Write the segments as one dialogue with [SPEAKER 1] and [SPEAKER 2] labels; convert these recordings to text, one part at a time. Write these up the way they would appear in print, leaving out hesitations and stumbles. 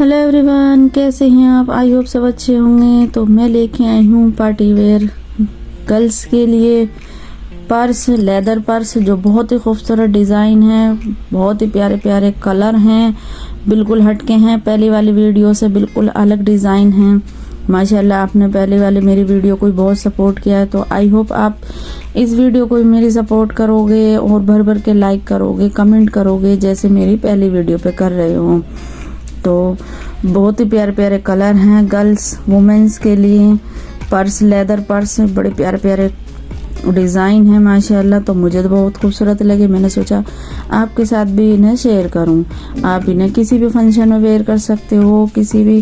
[SPEAKER 1] Hello everyone, कैसे हैं आप? आई होप सब अच्छे होंगे। तो मैं लेके आई हूँ पार्टी वेयर गर्ल्स के लिए पर्स, लेदर पर्स जो बहुत ही खूबसूरत डिज़ाइन है, बहुत ही प्यारे प्यारे कलर हैं, बिल्कुल हटके हैं। पहली वाली वीडियो से बिल्कुल अलग डिज़ाइन है। माशाल्लाह, आपने पहले वाले मेरी वीडियो को बहुत सपोर्ट किया है, तो आई होप आप इस वीडियो को मेरी सपोर्ट करोगे और भर भर के लाइक करोगे, कमेंट करोगे, जैसे मेरी पहली वीडियो पे कर रहे हो। तो बहुत ही प्यारे प्यारे कलर हैं गर्ल्स वुमेन्स के लिए। पर्स, लेदर पर्स, बड़े प्यारे प्यारे डिज़ाइन है माशाल्लाह। तो मुझे तो बहुत खूबसूरत लगे, मैंने सोचा आपके साथ भी इन्हें शेयर करूं। आप इन्हें किसी भी फंक्शन में वेयर कर सकते हो, किसी भी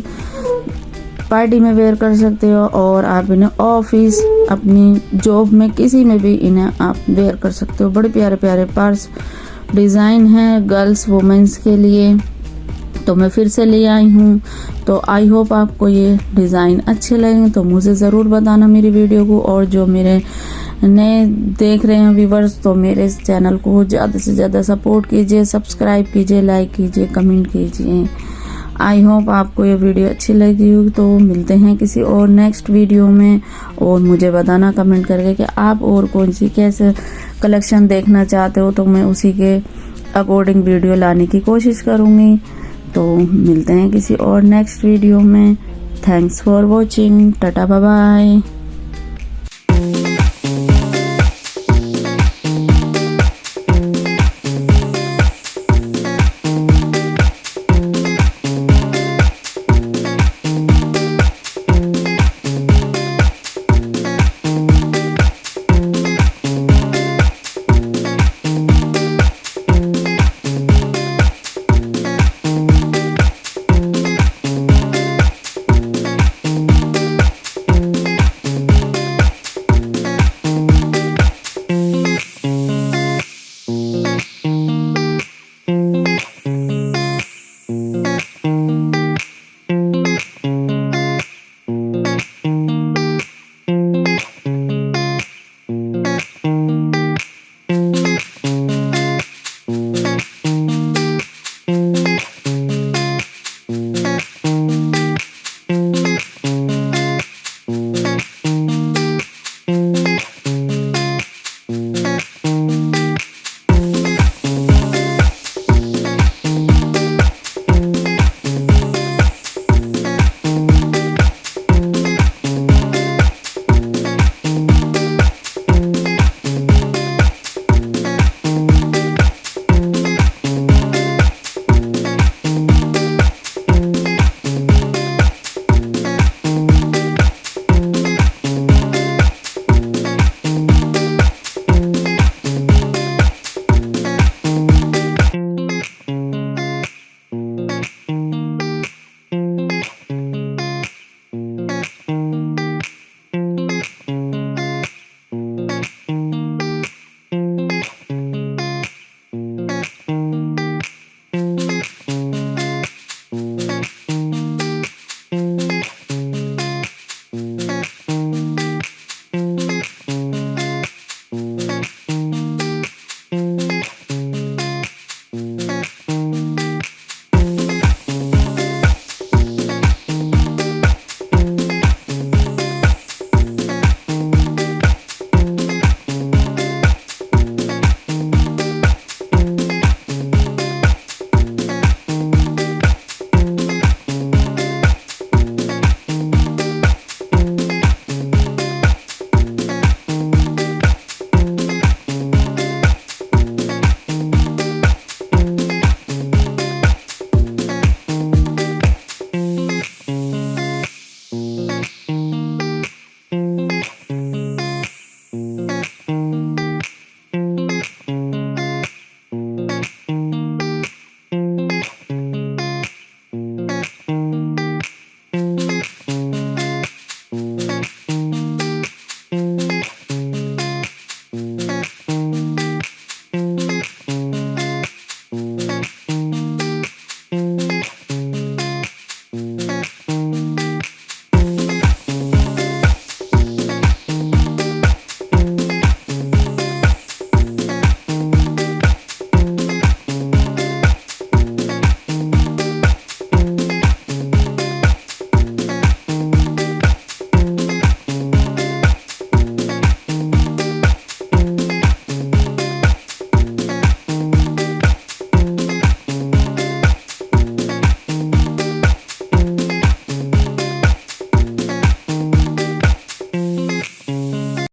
[SPEAKER 1] पार्टी में वेयर कर सकते हो, और आप इन्हें ऑफिस, अपनी जॉब में, किसी में भी इन्हें आप वेयर कर सकते हो। बड़े प्यारे प्यारे पर्स डिज़ाइन हैं गर्ल्स वुमेन्स के लिए। तो मैं फिर से ले आई हूँ। तो आई होप आपको ये डिज़ाइन अच्छे लगे, तो मुझे ज़रूर बताना मेरी वीडियो को। और जो मेरे नए देख रहे हैं व्यूवर्स, तो मेरे इस चैनल को ज़्यादा से ज़्यादा सपोर्ट कीजिए, सब्सक्राइब कीजिए, लाइक कीजिए, कमेंट कीजिए। आई होप आपको ये वीडियो अच्छी लगी होगी। तो मिलते हैं किसी और नेक्स्ट वीडियो में, और मुझे बताना कमेंट करके कि आप और कौन सी कैसे कलेक्शन देखना चाहते हो, तो मैं उसी के अकॉर्डिंग वीडियो लाने की कोशिश करूँगी। तो मिलते हैं किसी और नेक्स्ट वीडियो में। Thanks for watching, tata bye bye.